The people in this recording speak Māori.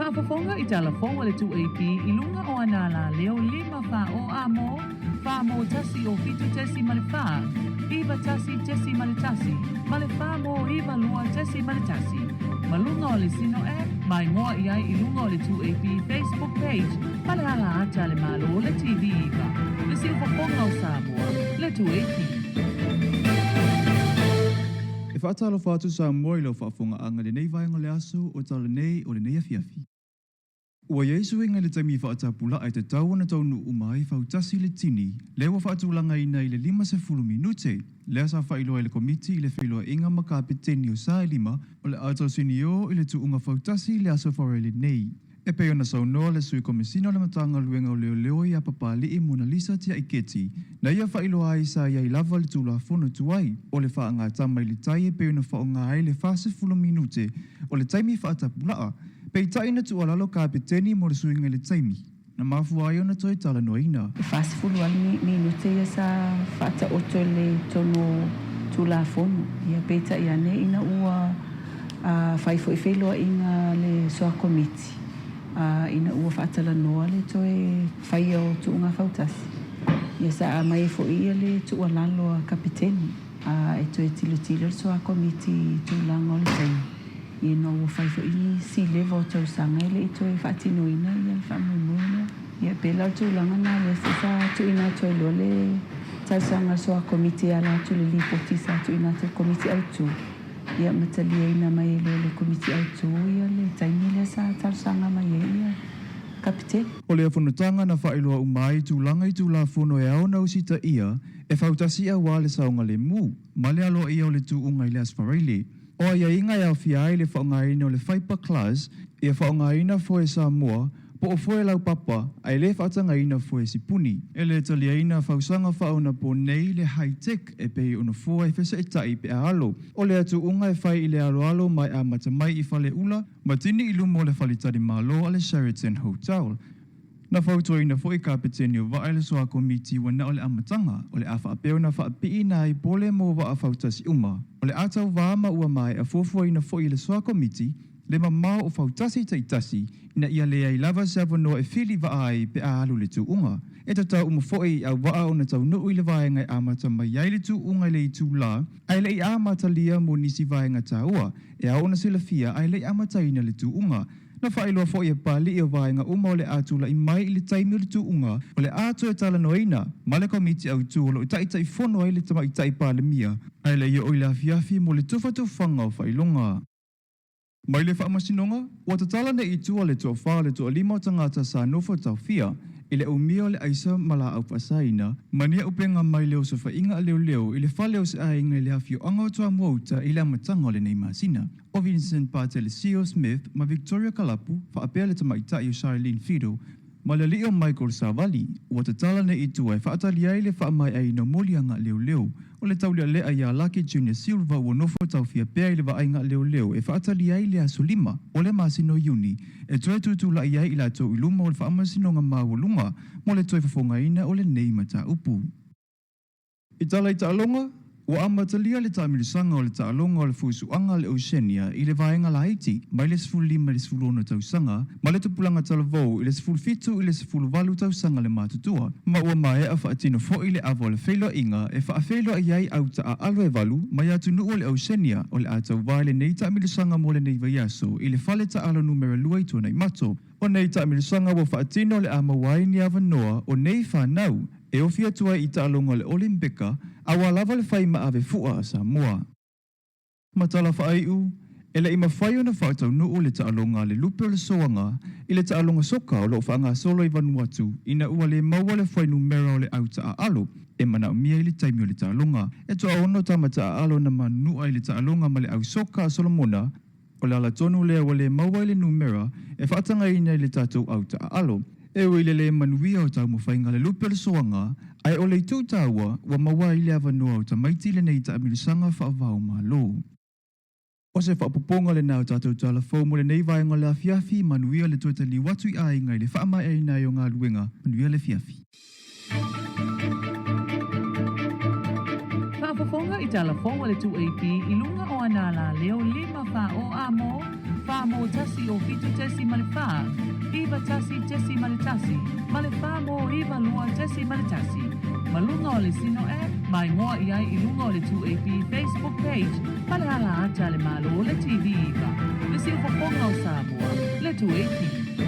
Whaafafonga I TALAFOU le TUAP I lunga o anala leo 5 wha o amo, wha mo tasi o fitu tesi male wha, iwa tasi tesi male tasi, male wha mo iwa lua tesi male tasi. Malunga o le sino mai moa iai I lunga o le TUAP Facebook page, male hala ata le malo le TV iwa. Le si ufafonga o Samoa, le TUAP. E whaatalo whaatu sa moi lo whaafonga anga le nei vaenga le ASO o tala nei o le nei AFIAFI. Ua Yesu inga le taimi whaatapula ai te tau na taunu'u mai fautasi le tini, lewa whaatulanga ina I le 50 minute, lea sa whailoa I le komiti I le whailoa inga makapeteni o sa lima o le tausiniô I le tuunga fautasi le asofaiga le nei. E peo na saunoa le sui komisina le matanga luenga o leoleo I apapali I Mona Lisa tia iketi. Na ia whailoa ai sa ia I lava le tulafono tuai o le whaanga tama I le tai e peo na whaonga ai le 50 minute o le taimi whaatapulaa. Pei tai na tualalo kapeteni mo le suinga le taimi. Na mafua ai ona toi Toāmua. 50 minute ia sa whaata oto le tono tulafono. Ia pei tai ane ina ua whaifo I wheloa inga le soa komiti. Ina ua whaatala noa le toe faia o tuunga fautasi. Ia sa mai e fo ia le tualalo a kapiteni. E toe tilo soa komiti tūlanga o le taimi. Ia no ua whaifo I si lewa o tausanga ele I toe whaatinoina ia le whaamumuina. Ia pela o tūlanga na le sa tuina toe loa le tausanga soa komiti ala tu le lipoti sa tuina te komiti autu. Ia matalia ina mai le komiti autu ia le taimi le sa tausanga mai ia kapiteni. O le afonotanga na whailoa umai tūlanga I tūlafono e au na usita ia e fautasi a wale saonga le mu, male alo ia o le tuunga I le asfareile. O ia inga e awhiai le whaongaina o le whaipa class ia whaongaina foe Samoa po o foe lau papa ai le whaatangaina foe sipuni. E le taliaina whausanga whaona po nei le high-tech e pei ona foe fesa e tai pe aalo. O le atu unga e whai I le alo mai amata mai I whale ula, matini I lumo le whalitari malo a le Sheraton Hotel. Na whautoina foe kapeteni o vae le soa komiti wana o le amatanga, o le awha apeo na whaapii na I pole mo wa a fautasi uma. O le atau vāma ua mai a fuafuaina foe le soa komiti, le mamao o fautasi taitasi, ina ia lea I lava se avanoa e whili vaai pe a alu le tuunga. E tatau uma foe au waa o na taunu'u I le vaenga amata mai ai le tuunga le I tūla, ai le I amata lia mo nisi vaenga taua, e au na sila fia ai le amataina le tuunga. Na whailoa fo'i e pali I o vaenga uma o le atula I mai I le taimi o le tuunga o le ato e Talanoina, ma le komiti au tūlo I tai fono ai le tama I tai pale mia, ai le ia o I le AFIAFI mo le tufanga o whailonga. Mai le whaamasinonga, ua tatala ne I tua le toa wha le toa 5 o tangata sa nofo taofia, I le umia o le aisa mala au pasaina, mania upenga mai le osofaiga a leoleo I le whale o se ainga I le AFIAFI o Toāmua Uta I le amatanga o le nei masina. O Vincent Patele Smith ma Victoria Kalapu, whaapea le tamaitai o Charlene Fido, ma le lio Michael Savali, ua tatala ne I tua e whaatali ai le whaamai ai no molianga leoleo, o le taulia lea ia Lucky Junior Silva ua nofo taufia pea I le vaenga leoleo e whaatali ai le aso 5 o le masino Juni, e toe tutula I ai I la tau iluma o le whaamasino mawalunga, mo le toe fofogaina o le nei mataupu. I tala I taaloga, ua amatalia le taamilosaga o le taaloga o le fusuaga le Oceania I le vaenga la Haiti, mai le 15 le 16 tausaga, ma le tupulanga TALAFOU I le 17 I le 18 tausaga le matutua, ma ua mai a whaatino fo'i le avo le whailoainga e whaafeiloa iai au taa'alo e walu, mai atunu'u o le Oceania o le atau vai le nei taamilosaga mo le nei vaiaso I le faletaalo numera 2 I Tuanaimato, o nei taamilosaga ua whaatino le amawai ni avanoa o nei whanau, e ofia tua I taaloga le Olimpika, awa lava le whai ave fua a Samoa. Matala whaaiu, e le ima whai o na whaataunu'u le taaloga le lupe o le soanga, I le taaloga soka o lo whaanga solo I Vanuatu, ina ua le maua le whai numera o le au taa'alo, e mana umia I le taimi o le taaloga, e toa ono tama taa'alo na manua I le taaloga ma le au soka a Solomona, o le ala tonu lea wa le maua I le numera, e whaatanga ina I le tatou au taa'alo, e wile le manuia o tau mawhainga le lupe le soanga, ai o le tū tāua wa maua I le avanoa o tamaiti le nei taamilosaga whaavau malo. O se whaapoponga le nao tātou TALAFOU mo le nei vaenga le AFIAFI manuia le tuatali watu I ainga I le whaamai ai nai o ngā luenga manuia le FIAFI. Whaafafonga I I TALAFOU le 2AP I lunga o anala leo 5 fa o amo, fa mo tasi o fitu tesi malefa, iwa tasi tesi maletasi, malefa mo iwa lua tesi maletasi. Malunga o le sino mai ngoa iai I lunga o le 2AP Facebook page, male ala ata le malo le TV iwa. Le si ufofonga o Samoa, le 2AP.